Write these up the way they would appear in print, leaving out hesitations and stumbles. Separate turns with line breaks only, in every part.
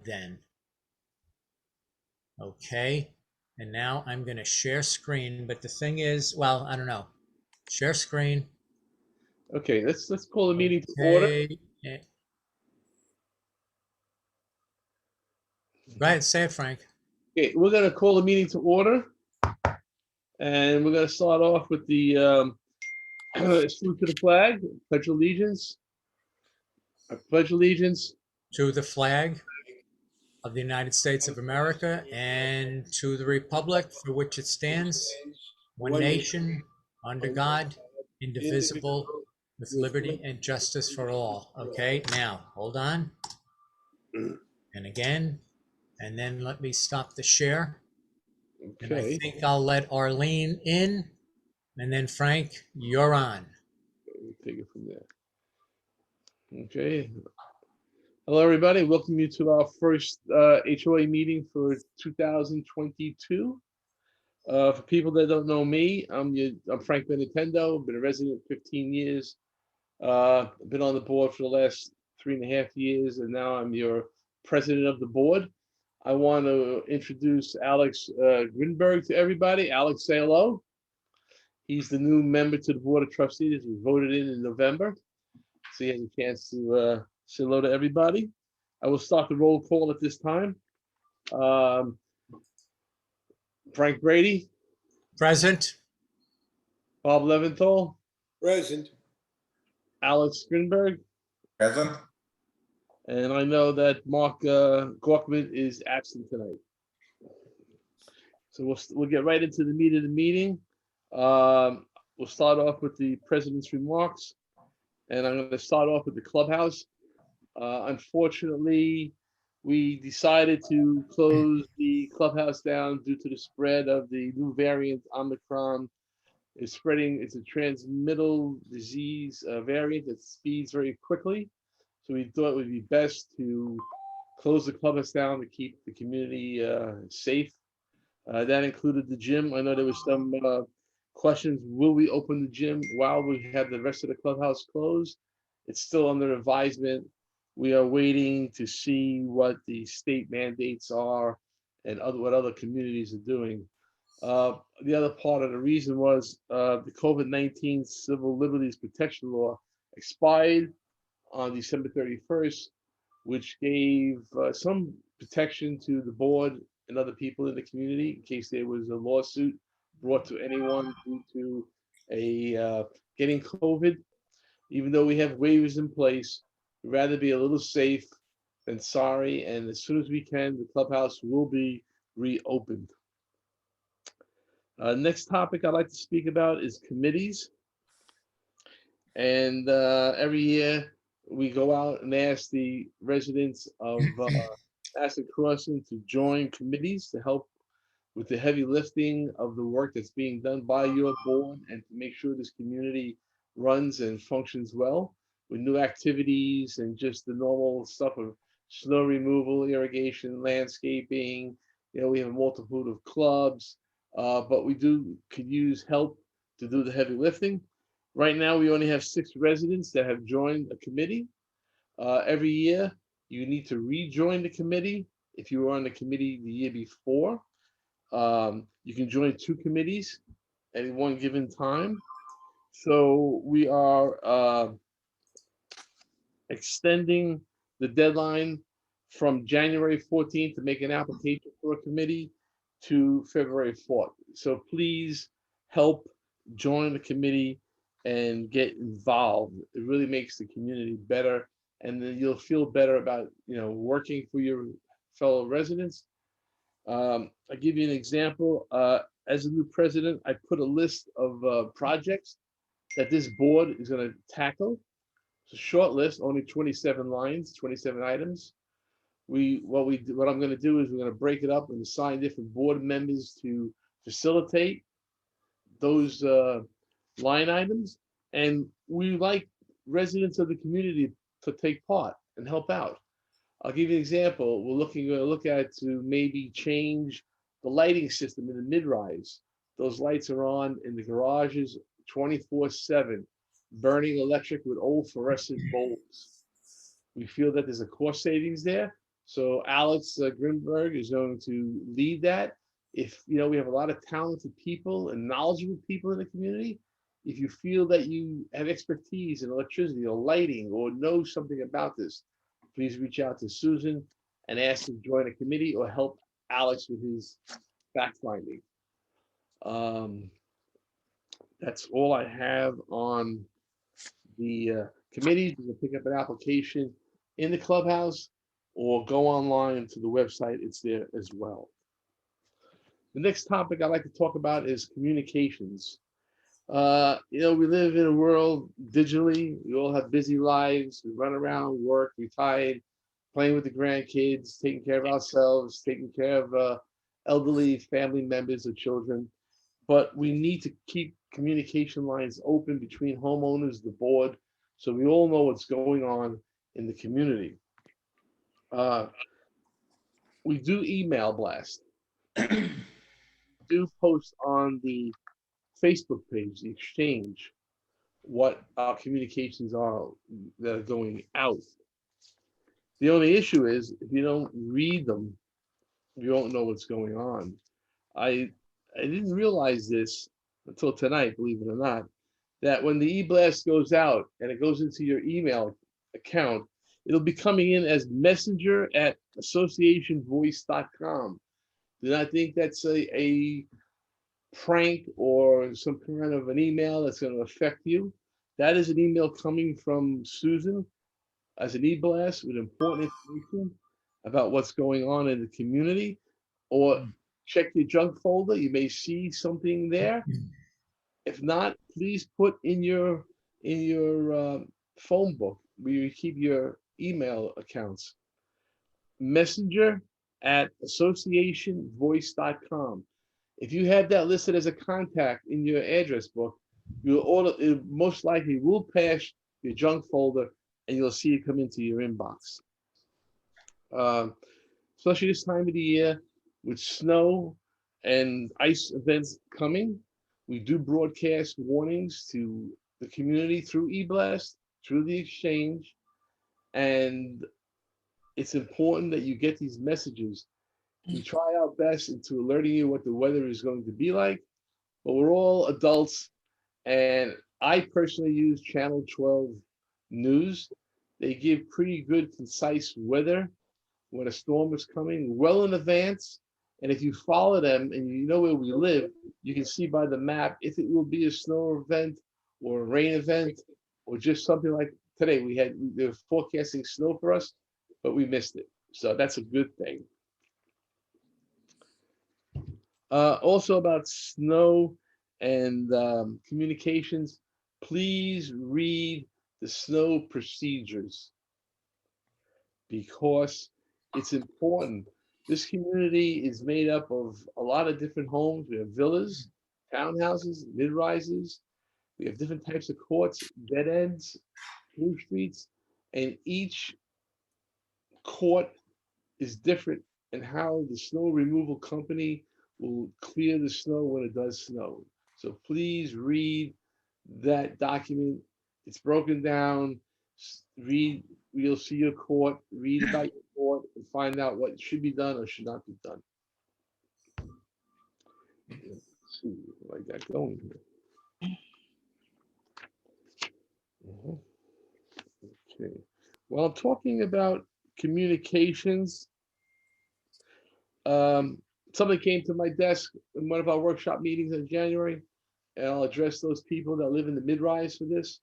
then. Okay, and now I'm going to share screen, but the thing is, well, I don't know. Share screen.
Okay, let's call the meeting to order.
Okay. Go ahead, say it, Frank.
Okay, we're going to call the meeting to order, and we're going to start off with the salute to the flag, pledge allegiance. I pledge allegiance
To the flag of the United States of America and to the republic for which it stands, one
one nation
nation, under
under
God,
God,
indivisible,
indivisible,
with
with
liberty
liberty
and justice
and
for
justice
all.
for
Okay, now hold on.
all.
And again, and then let me stop the share. And I
Okay,
think I'll let Arlene in. And then Frank, you're on.
we'll take it from there. Okay. Hello, everybody. Welcome you to our first HOA meeting for 2022. For people that don't know me, I'm Frank Benintendo. Been a resident 15 years. Been on the board for the last 3.5 years, and now I'm your president of the board. I want to introduce Alex Grinberg to everybody. Alex, say hello. He's the new member to the Board of Trustees. We voted in November, so he has a chance to say hello to everybody. I will start the roll call at this time. Frank Brady,
Present.
Bob Leventhal,
Present.
Alex Grinberg,
Present.
and I know that Mark Gorkman is absent tonight. So we'll get right into the meat of the meeting. We'll start off with the president's remarks, and I'm going to start off with the clubhouse. Unfortunately, we decided to close the clubhouse down due to the spread of the new variant Omicron. It's spreading. It's a transmittal disease variant that speeds very quickly. So we thought it would be best to close the clubhouse down to keep the community safe. That included the gym. I know there was some questions. Will we open the gym while we have the rest of the clubhouse closed? It's still under advisement. We are waiting to see what the state mandates are and what other communities are doing. The other part of the reason was the COVID-19 Civil Liberties Protection Law expired on December 31st, which gave some protection to the board and other people in the community in case there was a lawsuit brought to anyone due to a getting COVID. Even though we have waivers in place, we'd rather be a little safe than sorry. And as soon as we can, the clubhouse will be reopened. Next topic I'd like to speak about is committees. And every year we go out and ask the residents of Asset Crossing to join committees to help with the heavy lifting of the work that's being done by your board and to make sure this community runs and functions well with new activities and just the normal stuff of snow removal, irrigation, landscaping. You know, we have a multitude of clubs, but we could use help to do the heavy lifting. Right now, we only have 6 residents that have joined a committee. Every year, you need to rejoin the committee if you were on the committee the year before. You can join 2 committees at one given time. So we are extending the deadline from January 14th to make an application for a committee to February 4th. So please help join the committee and get involved. It really makes the community better, and then you'll feel better about working for your fellow residents. I'll give you an example. As a new president, I put a list of projects that this board is going to tackle. It's a short list, only 27 lines, 27 items. What I'm going to do is we're going to break it up and assign different board members to facilitate those line items. And we like residents of the community to take part and help out. I'll give you an example. We're going to look at to maybe change the lighting system in the mid-rise. Those lights are on in the garages 24/7, burning electric with old fluorescent bulbs. We feel that there's a cost savings there. So Alex Grinberg is going to lead that. If we have a lot of talented people and knowledgeable people in the community. If you feel that you have expertise in electricity or lighting or know something about this, please reach out to Susan and ask to join a committee or help Alex with his fact finding. That's all I have on the committee. You can pick up an application in the clubhouse or go online to the website. It's there as well. The next topic I'd like to talk about is communications. We live in a world digitally. We all have busy lives. We run around, work, retired, playing with the grandkids, taking care of ourselves, taking care of elderly family members or children. But we need to keep communication lines open between homeowners, the board, so we all know what's going on in the community. We do email blast. Do post on the Facebook page, the exchange, what our communications are that are going out. The only issue is if you don't read them, you don't know what's going on. I didn't realize this until tonight, believe it or not, that when the e-blast goes out and it goes into your email account, it'll be coming in as messenger@associationvoice.com. Do not think that's a prank or some kind of an email that's going to affect you. That is an email coming from Susan as an e-blast with important information about what's going on in the community. Or check your junk folder. You may see something there. If not, please put in your phone book where you keep your email accounts. Messenger@associationvoice.com. If you have that listed as a contact in your address book, it most likely will pass your junk folder and you'll see it come into your inbox. Especially this time of the year with snow and ice events coming, we do broadcast warnings to the community through e-blast, through the exchange, and it's important that you get these messages. We try our best into alerting you what the weather is going to be like, but we're all adults, and I personally use Channel 12 News. They give pretty good, concise weather when a storm is coming well in advance. And if you follow them and you know where we live, you can see by the map if it will be a snow event or a rain event or just something like today. They were forecasting snow for us, but we missed it. So that's a good thing. Also about snow and communications, please read the snow procedures because it's important. This community is made up of a lot of different homes. We have villas, townhouses, mid-rises. We have different types of courts, dead ends, through streets, and each court is different in how the snow removal company will clear the snow when it does snow. So please read that document. It's broken down. Read, you'll see your court, read about your court, and find out what should be done or should not be done. Let's see what I got going here. Okay. Well, I'm talking about communications. Something came to my desk in one of our workshop meetings in January, and I'll address those people that live in the mid-rise for this.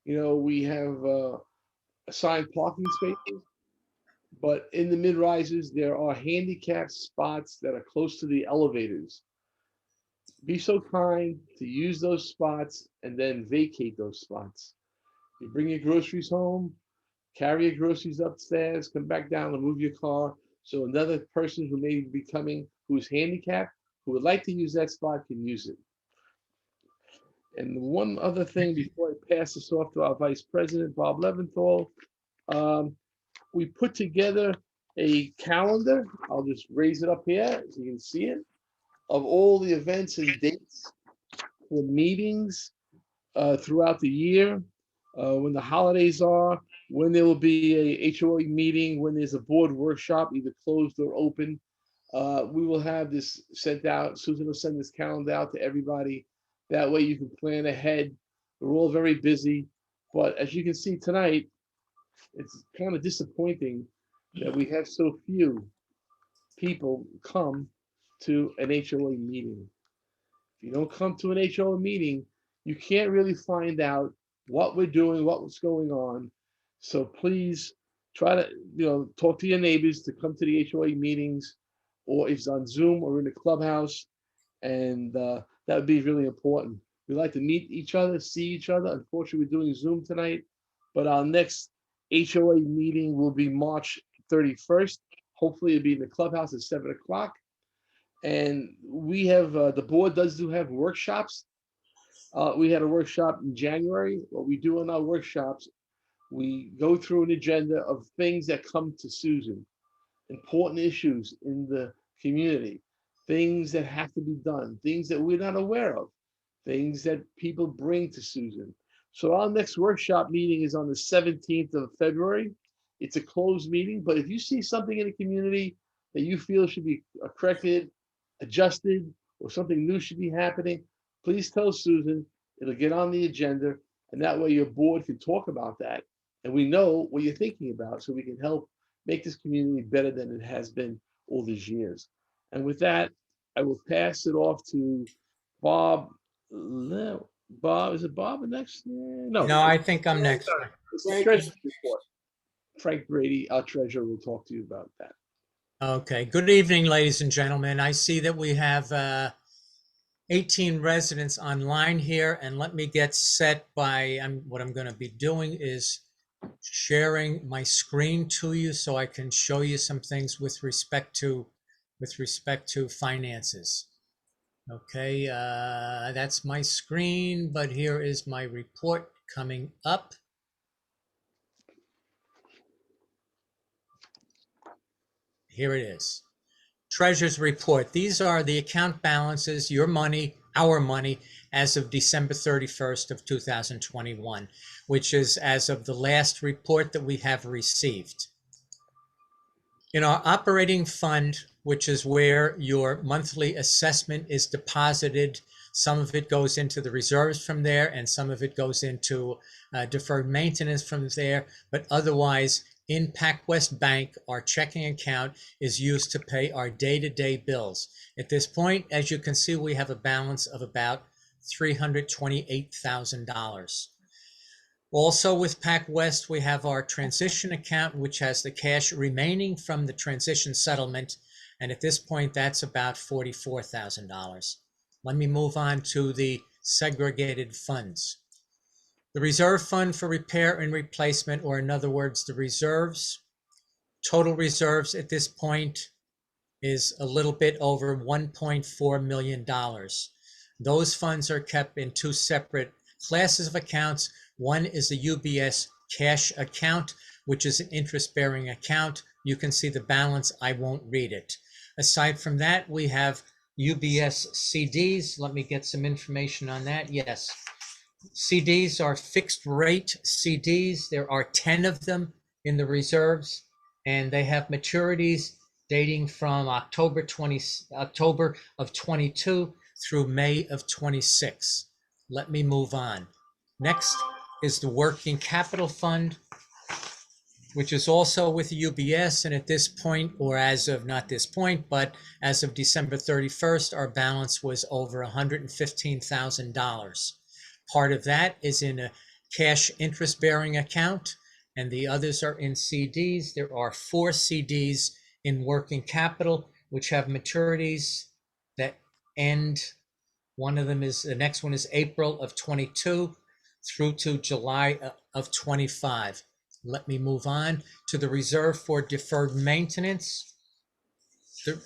We have assigned parking spaces, but in the mid-rises, there are handicap spots that are close to the elevators. Be so kind to use those spots and then vacate those spots. You bring your groceries home, carry your groceries upstairs, come back down and move your car. So another person who may be coming, who's handicapped, who would like to use that spot can use it. And one other thing before I pass this off to our Vice President, Bob Leventhal, we put together a calendar. I'll just raise it up here so you can see it, of all the events and dates for meetings throughout the year, when the holidays are. when there will be a HOA meeting, when there's a board workshop, either closed or open. We will have this sent out. Susan will send this calendar out to everybody. That way you can plan ahead. We're all very busy, but as you can see tonight, it's kind of disappointing that we have so few people come to an HOA meeting. If you don't come to an HOA meeting, you can't really find out what we're doing, what's going on. So please try to, talk to your neighbors to come to the HOA meetings, or if it's on Zoom or in the clubhouse, and that would be really important. We like to meet each other, see each other. Unfortunately, we're doing Zoom tonight, but our next HOA meeting will be March 31st. Hopefully, it'll be in the clubhouse at 7 o'clock. And we have, the board does have workshops. We had a workshop in January. What we do in our workshops, we go through an agenda of things that come to Susan, important issues in the community, things that have to be done, things that we're not aware of, things that people bring to Susan. So our next workshop meeting is on the 17th of February. It's a closed meeting, but if you see something in the community that you feel should be corrected, adjusted, or something new should be happening, please tell Susan. It'll get on the agenda, and that way your board can talk about that. And we know what you're thinking about, so we can help make this community better than it has been all these years. And with that, I will pass it off to Bob. Bob, is it Bob next? No,
No, I think I'm next.
it's the treasurer's report. Frank Brady, our treasurer, will talk to you about that.
Okay. Good evening, ladies and gentlemen. I see that we have 18 residents online here, and let me get set by what I'm going to be doing is sharing my screen to you so I can show you some things with respect to finances. Okay, that's my screen, but here is my report coming up. Here it is. Treasurer's report. These are the account balances, your money, our money, as of December 31st of 2021, which is as of the last report that we have received. In our operating fund, which is where your monthly assessment is deposited, some of it goes into the reserves from there, and some of it goes into deferred maintenance from there, but otherwise, in PacWest Bank, our checking account is used to pay our day-to-day bills. At this point, as you can see, we have a balance of about $328,000. Also with PacWest, we have our transition account, which has the cash remaining from the transition settlement. And at this point, that's about $44,000. Let me move on to the segregated funds. The reserve fund for repair and replacement, or in other words, the reserves, total reserves at this point is a little bit over $1.4 million. Those funds are kept in two separate classes of accounts. One is the UBS cash account, which is an interest-bearing account. You can see the balance. I won't read it. Aside from that, we have UBS CDs. Let me get some information on that. Yes. CDs are fixed rate CDs. There are 10 of them in the reserves, and they have maturities dating from October of 22 through May of 26. Let me move on. Next is the working capital fund, which is also with UBS. And at this point, or as of not this point, but as of December 31st, our balance was over $115,000. Part of that is in a cash interest-bearing account, and the others are in CDs. There are 4 CDs in working capital, which have maturities that end. One of them is, the next one is April of 22 through to July of 25. Let me move on to the reserve for deferred maintenance.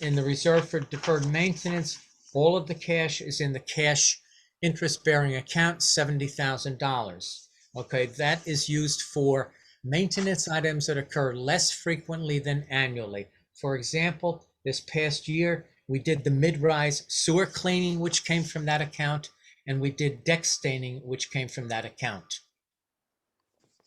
In the reserve for deferred maintenance, all of the cash is in the cash interest-bearing account, $70,000. Okay, that is used for maintenance items that occur less frequently than annually. For example, this past year, we did the mid-rise sewer cleaning, which came from that account, and we did deck staining, which came from that account.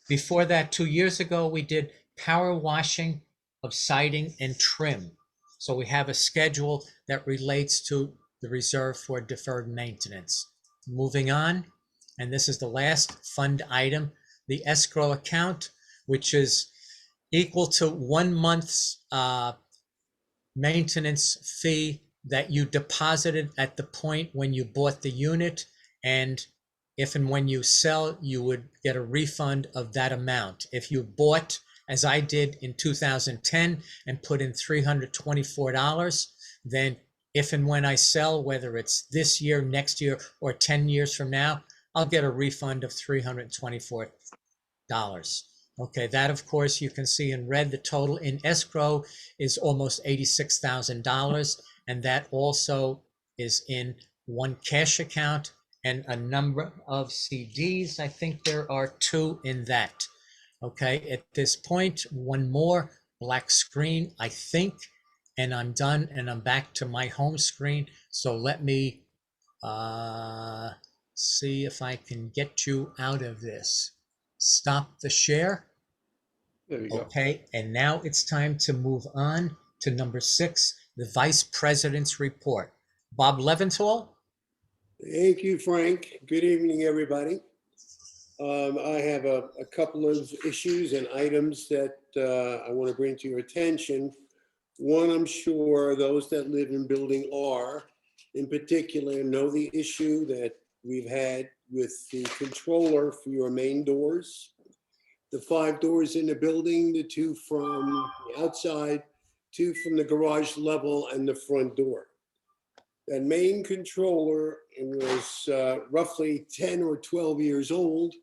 Before that, 2 years ago, we did power washing of siding and trim. So we have a schedule that relates to the reserve for deferred maintenance. Moving on, and this is the last fund item, the escrow account, which is equal to 1 month's maintenance fee that you deposited at the point when you bought the unit. And if and when you sell, you would get a refund of that amount. If you bought, as I did in 2010, and put in $324, then if and when I sell, whether it's this year, next year, or 10 years from now, I'll get a refund of $324. Okay, that of course you can see in red. The total in escrow is almost $86,000, and that also is in one cash account and a number of CDs. I think there are 2 in that. Okay, at this point, one more black screen, I think, and I'm done, and I'm back to my home screen. So let me see if I can get you out of this. Stop the share.
There we go.
Okay, and now it's time to move on to number 6, the Vice President's report. Bob Leventhal?
Thank you, Frank. Good evening, everybody. I have a couple of issues and items that I want to bring to your attention. One, I'm sure those that live in building R in particular know the issue that we've had with the controller for your main doors. The 5 doors in the building, the 2 from the outside, 2 from the garage level, and the front door. That main controller was roughly 10 or 12 years old,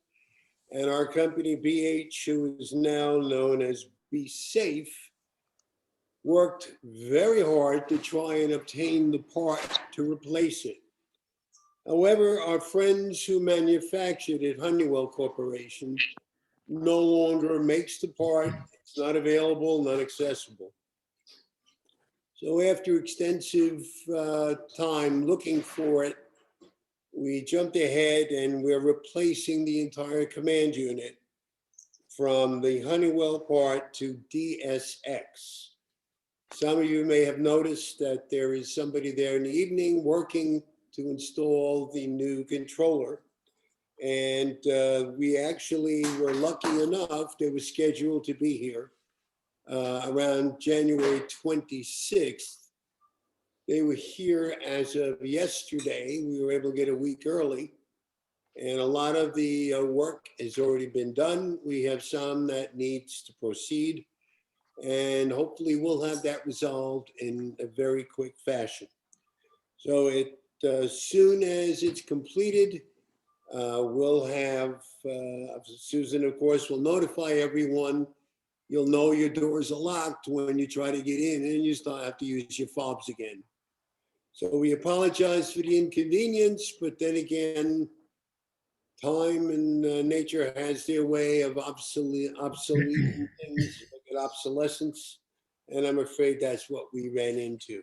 and our company BH, who is now known as Be Safe, worked very hard to try and obtain the part to replace it. However, our friends who manufactured it, Honeywell Corporation, no longer makes the part. It's not available, not accessible. So after extensive time looking for it, we jumped ahead and we're replacing the entire command unit from the Honeywell part to DSX. Some of you may have noticed that there is somebody there in the evening working to install the new controller. And we actually were lucky enough, they were scheduled to be here around January 26th. They were here as of yesterday. We were able to get a week early. And a lot of the work has already been done. We have some that needs to proceed. And hopefully we'll have that resolved in a very quick fashion. So as soon as it's completed, we'll have, Susan, of course, will notify everyone. You'll know your doors are locked when you try to get in, and you still have to use your fobs again. So we apologize for the inconvenience, but then again, time and nature has their way of obsolete things, obsolescence, and I'm afraid that's what we ran into.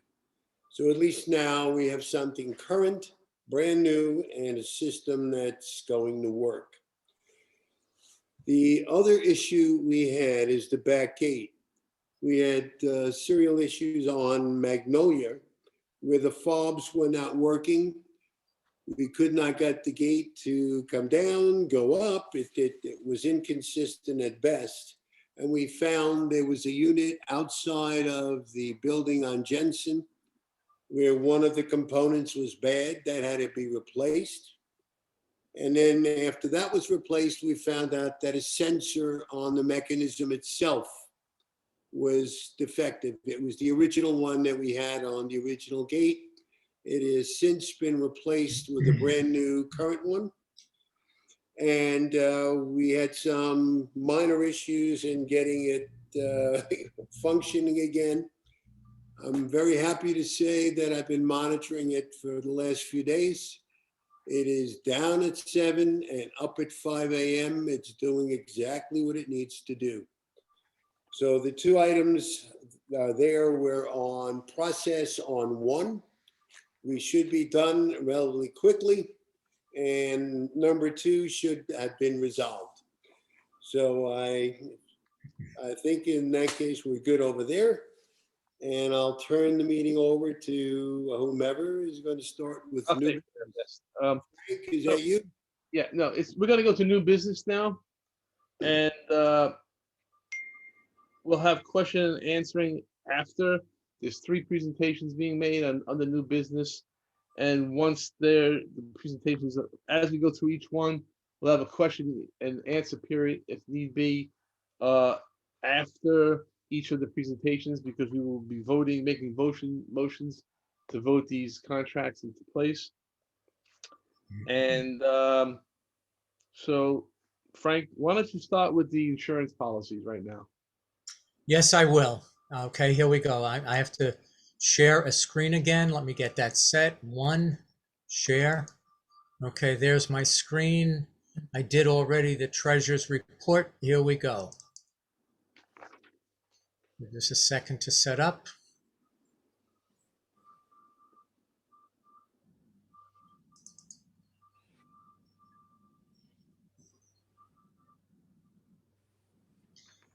So at least now we have something current, brand new, and a system that's going to work. The other issue we had is the back gate. We had serial issues on Magnolia where the fobs were not working. We could not get the gate to come down, go up. It was inconsistent at best. And we found there was a unit outside of the building on Jensen where one of the components was bad, that had to be replaced. And then after that was replaced, we found out that a sensor on the mechanism itself was defective. It was the original one that we had on the original gate. It has since been replaced with a brand new current one. And we had some minor issues in getting it functioning again. I'm very happy to say that I've been monitoring it for the last few days. It is down at 7 and up at 5 a.m. It's doing exactly what it needs to do. So the 2 items there were on process on 1. We should be done relatively quickly. And number 2 should have been resolved. So I think in that case, we're good over there. And I'll turn the meeting over to whomever is going to start with
I'll
new.
take care of this.
Is that you?
Yeah, no, we're gonna go to new business now, and we'll have question and answering after. There's 3 presentations being made on the new business, and once the presentations, as we go through each one, we'll have a question and answer period if need be, after each of the presentations, because we will be voting, making motions to vote these contracts into place. And so, Frank, why don't you start with the insurance policies right now?
Yes, I will. Okay, here we go. I have to share a screen again. Let me get that set. One, share. Okay, there's my screen. I did already the treasurer's report. Here we go. Give this a second to set up.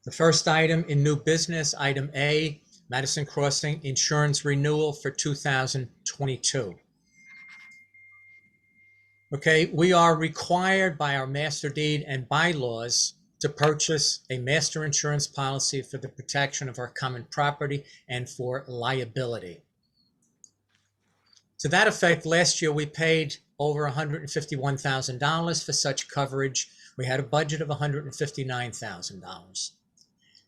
The first item in new business, item A, Madison Crossing insurance renewal for 2022. Okay, we are required by our master deed and bylaws to purchase a master insurance policy for the protection of our common property and for liability. To that effect, last year we paid over $151,000 for such coverage. We had a budget of $159,000.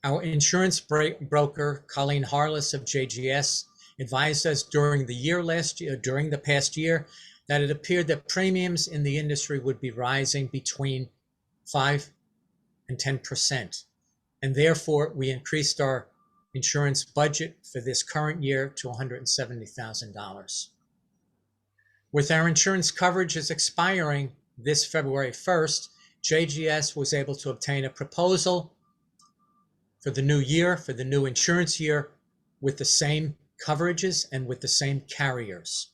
Our insurance broker, Colleen Harless of JGS, advised us during the past year, that it appeared that premiums in the industry would be rising between 5 and 10%. And therefore, we increased our insurance budget for this current year to $170,000. With our insurance coverage is expiring this February 1st, JGS was able to obtain a proposal for the new year, for the new insurance year, with the same coverages and with the same carriers.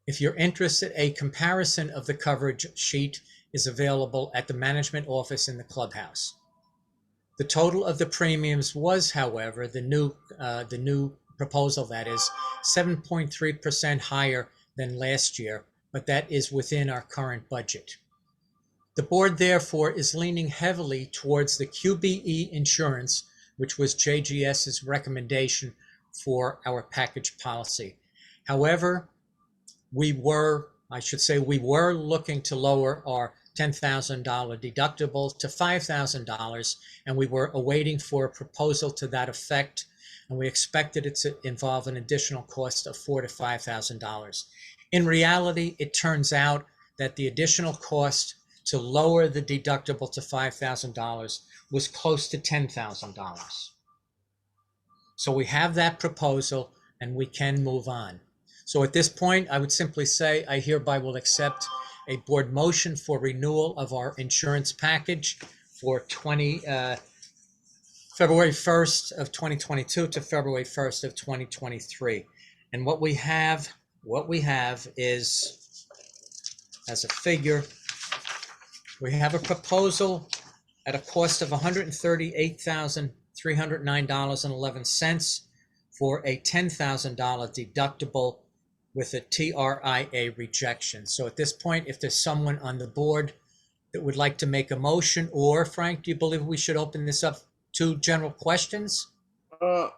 If you're interested, a comparison of the coverage sheet is available at the management office in the clubhouse. The total of the premiums was, however, the new proposal, that is 7.3% higher than last year, but that is within our current budget. The board, therefore, is leaning heavily towards the QBE insurance, which was JGS's recommendation for our package policy. However, we were looking to lower our $10,000 deductible to $5,000, and we were awaiting for a proposal to that effect, and we expected it to involve an additional cost of $4,000 to $5,000. In reality, it turns out that the additional cost to lower the deductible to $5,000 was close to $10,000. So we have that proposal and we can move on. So at this point, I would simply say I hereby will accept a board motion for renewal of our insurance package for February 1st of 2022 to February 1st of 2023. And what we have is, as a figure, we have a proposal at a cost of $138,309.11 for a $10,000 deductible with a TRIA rejection. So at this point, if there's someone on the board that would like to make a motion, or Frank, do you believe we should open this up to general questions?
Well,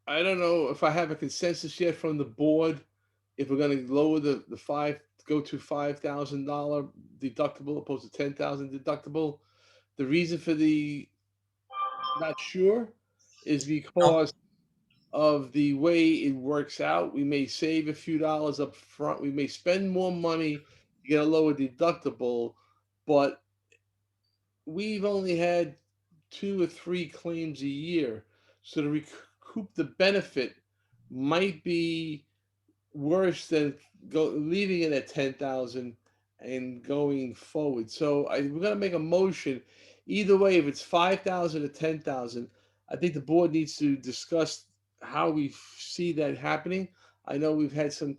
I don't know if I have a consensus yet from the board, if we're gonna lower the go to $5,000 deductible opposed to 10,000 deductible. The reason for the not sure is because of the way it works out. We may save a few dollars up front. We may spend more money to get a lower deductible, but we've only had 2 or 3 claims a year. So to recoup the benefit might be worse than leaving it at 10,000 and going forward. So we're going to make a motion. Either way, if it's 5,000 or 10,000, I think the board needs to discuss how we see that happening. I know we've had some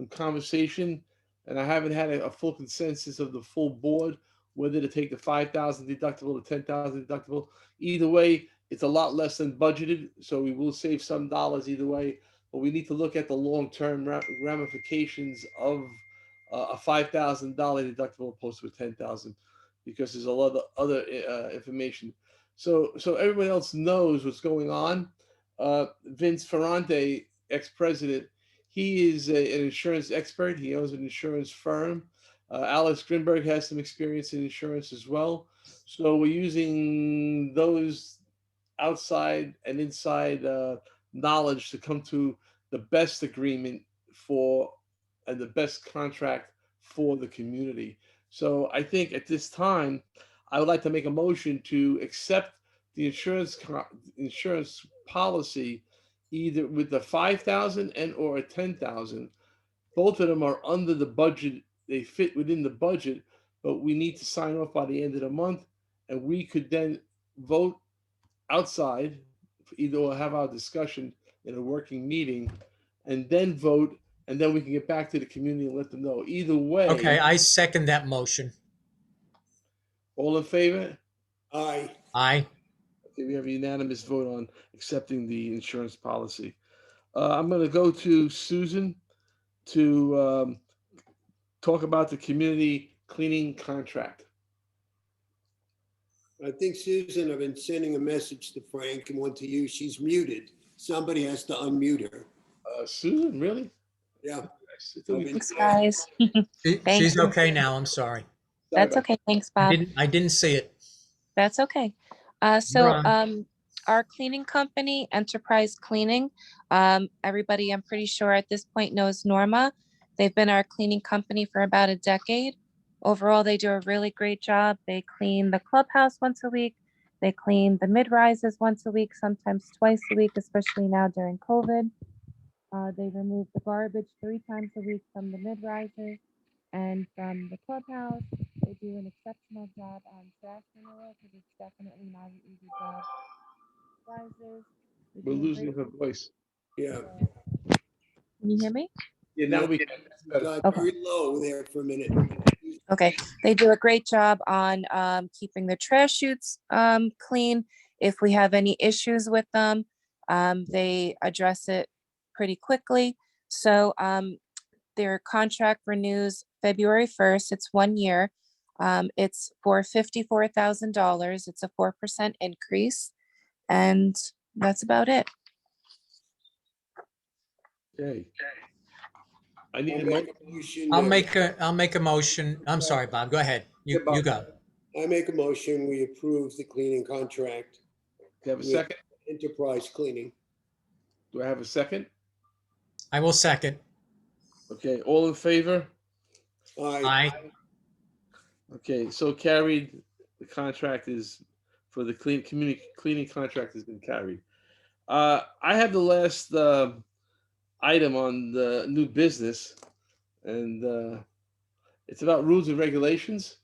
conversation, and I haven't had a full consensus of the full board whether to take the 5,000 deductible, the 10,000 deductible. Either way, it's a lot less than budgeted, so we will save some dollars either way. But we need to look at the long-term ramifications of a $5,000 deductible opposed to a 10,000, because there's a lot of other information. So everyone else knows what's going on. Vince Ferrante, ex-president, he is an insurance expert. He owns an insurance firm. Alex Grinberg has some experience in insurance as well. So we're using those outside and inside knowledge to come to the best agreement for and the best contract for the community. So I think at this time, I would like to make a motion to accept the insurance policy, either with the 5,000 and or a 10,000. Both of them are under the budget. They fit within the budget, but we need to sign off by the end of the month, and we could then vote outside, either have our discussion in a working meeting and then vote, and then we can get back to the community and let them know. Either way.
Okay, I second that motion.
All in favor?
Aye.
Aye.
Okay, we have a unanimous vote on accepting the insurance policy. I'm going to go to Susan to talk about the community cleaning contract.
I think, Susan, I've been sending a message to Frank and one to you. She's muted. Somebody has to unmute her.
Susan, really?
Yeah.
Thanks, guys.
She's okay now. I'm sorry.
That's okay. Thanks, Bob.
I didn't see it.
That's okay. Our cleaning company, Enterprise Cleaning, everybody I'm pretty sure at this point knows Norma. They've been our cleaning company for about a decade. Overall, they do a really great job. They clean the clubhouse once a week. They clean the mid-rises once a week, sometimes twice a week, especially now during COVID. They remove the garbage 3 times a week from the mid-rises and from the clubhouse. They do an exceptional job on trash removal because it's definitely not an easy job. Rises.
We're losing her voice.
Yeah.
Can you hear me?
Yeah, now we can.
Got
Okay.
very low there for a minute.
Okay, they do a great job on keeping the trash chutes clean. If we have any issues with them, they address it pretty quickly. So their contract renews February 1st. It's 1 year. It's for $54,000. It's a 4% increase. And that's about it.
Okay. I need a motion.
I'll make a motion. I'm sorry, Bob. Go ahead. You go.
I make a motion, we approve the cleaning contract.
Do you have a
with
second?
Enterprise Cleaning.
Do I have a second?
I will second.
Okay, all in favor?
Aye.
Aye.
Okay, so carried. The contract is for the community cleaning contract has been carried. I have the last item on the new business, and it's about rules and regulations.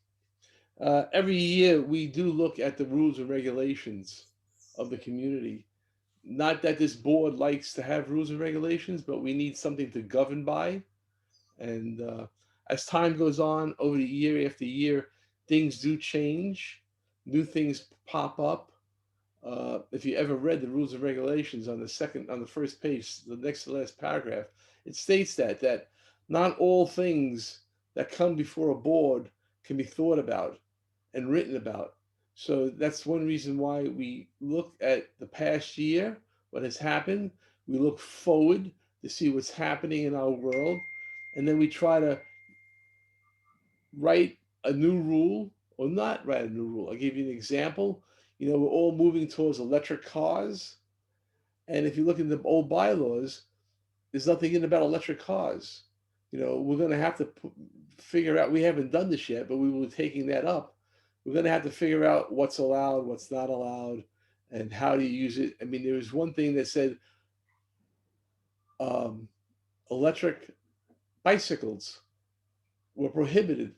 Every year we do look at the rules and regulations of the community. Not that this board likes to have rules and regulations, but we need something to govern by. And as time goes on, over the year after year, things do change. New things pop up. If you ever read the rules and regulations on the first page, the next to last paragraph, it states that not all things that come before a board can be thought about and written about. So that's one reason why we look at the past year, what has happened. We look forward to see what's happening in our world. And then we try to write a new rule or not write a new rule. I'll give you an example. You know, we're all moving towards electric cars. And if you look at the old bylaws, there's nothing in about electric cars. You know, we're going to have to figure out, we haven't done this yet, but we will be taking that up. We're going to have to figure out what's allowed, what's not allowed, and how to use it. I mean, there was one thing that said electric bicycles were prohibited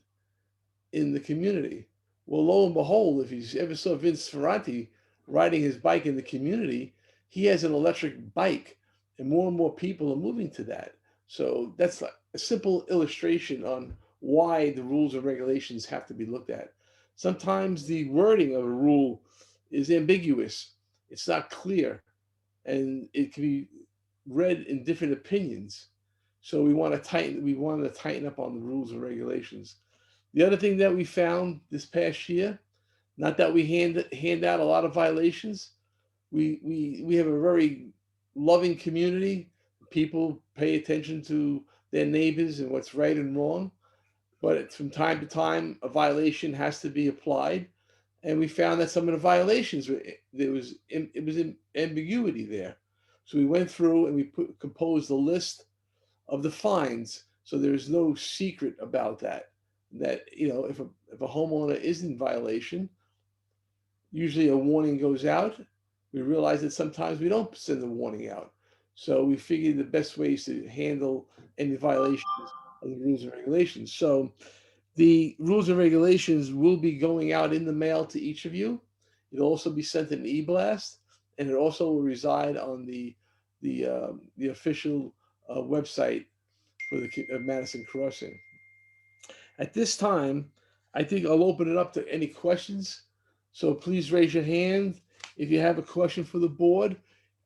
in the community. Well, lo and behold, if you ever saw Vince Ferrante riding his bike in the community, he has an electric bike, and more people are moving to that. So that's a simple illustration on why the rules and regulations have to be looked at. sometimes the wording of a rule is ambiguous. It's not clear, and it can be read in different opinions. So we want to tighten up on the rules and regulations. The other thing that we found this past year, not that we hand out a lot of violations, we have a very loving community. People pay attention to their neighbors and what's right and wrong. But from time to time, a violation has to be applied, and we found that some of the violations there was ambiguity there. So we went through and we composed a list of the fines, so there's no secret about that. That if a homeowner is in violation, usually a warning goes out. We realize that sometimes we don't send a warning out, so we figured the best ways to handle any violations of the rules and regulations. So the rules and regulations will be going out in the mail to each of you. It'll also be sent in an e-blast, and it also will reside on the official website for the Madison Crossing. At this time, I think I'll open it up to any questions. So please raise your hand if you have a question for the board.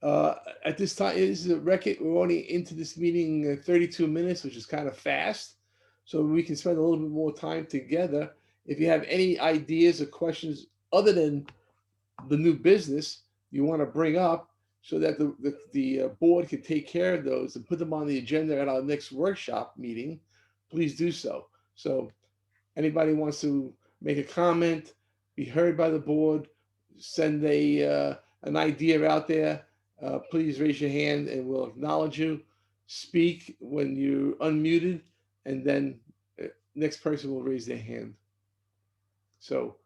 At this time, this is a record. We're only into this meeting 32 minutes, which is kind of fast. So we can spend a little bit more time together. If you have any ideas or questions other than the new business you want to bring up, so that the board can take care of those and put them on the agenda at our next workshop meeting, please do so. So anybody wants to make a comment, be heard by the board, send an idea out there, please raise your hand and we'll acknowledge you. Speak when you're unmuted, and then next person will raise their hand. So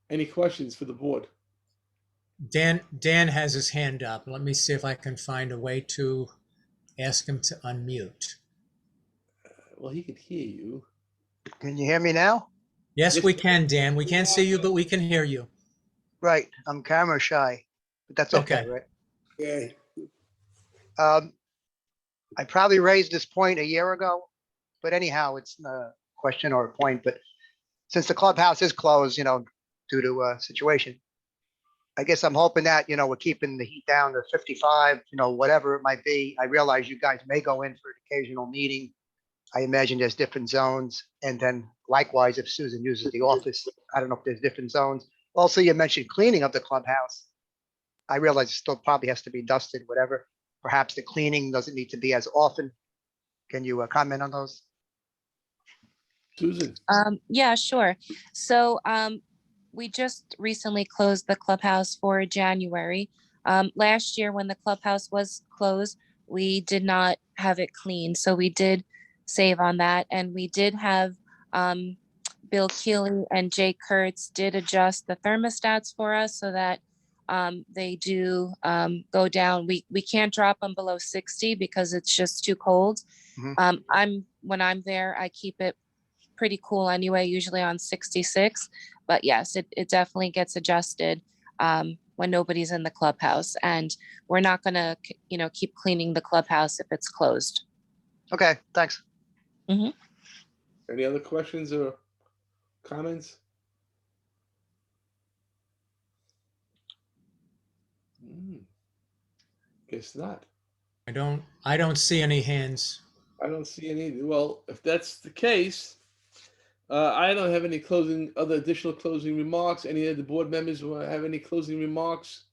any questions for the board?
Dan has his hand up. Let me see if I can find a way to ask him to unmute.
Well, he can hear you.
Can you hear me now?
Yes,
Yes.
we can, Dan. We can't see you, but we can hear you.
Right, I'm camera shy, but that's okay,
Okay.
right?
Okay,
I probably raised this point a year ago, but anyhow, it's not a question or a point, but since the clubhouse is closed, due to a situation, I guess I'm hoping that, we're keeping the heat down to 55, whatever it might be. I realize you guys may go in for an occasional meeting. I imagine there's different zones. And then likewise, if Susan uses the office, I don't know if there's different zones. Also, you mentioned cleaning of the clubhouse. I realize it still probably has to be dusted, whatever. Perhaps the cleaning doesn't need to be as often. Can you comment on those?
Susan?
Yeah, sure. So we just recently closed the clubhouse for January. Last year when the clubhouse was closed, we did not have it clean. So we did save on that. And we did have Bill Keeley and Jay Kurtz did adjust the thermostats for us so that they do go down. We can't drop them below 60 because it's just too cold. When I'm there, I keep it pretty cool anyway, usually on 66. But yes, it definitely gets adjusted when nobody's in the clubhouse. And we're not going to, keep cleaning the clubhouse if it's closed.
Okay, thanks.
Any other questions or comments? Guess not.
I don't see any hands.
I don't see any. Well, if that's the case, I don't have any additional closing remarks. Any of the board members have any closing remarks?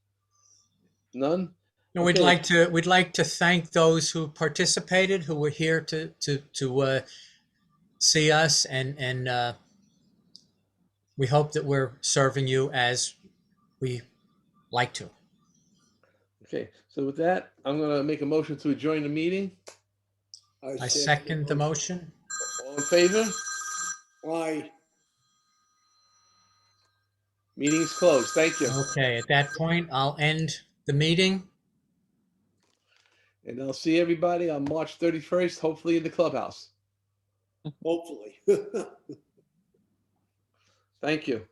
None?
No,
Okay.
we'd like to thank those who participated, who were here to see us, and we hope that we're serving you as we like to.
Okay, so with that, I'm gonna make a motion to adjourn the meeting.
I second the motion.
All in favor?
aye.
Meeting's closed. Thank you.
Okay, at that point, I'll end the meeting.
And I'll see everybody on March 31st, hopefully in the clubhouse.
Hopefully.
Thank you.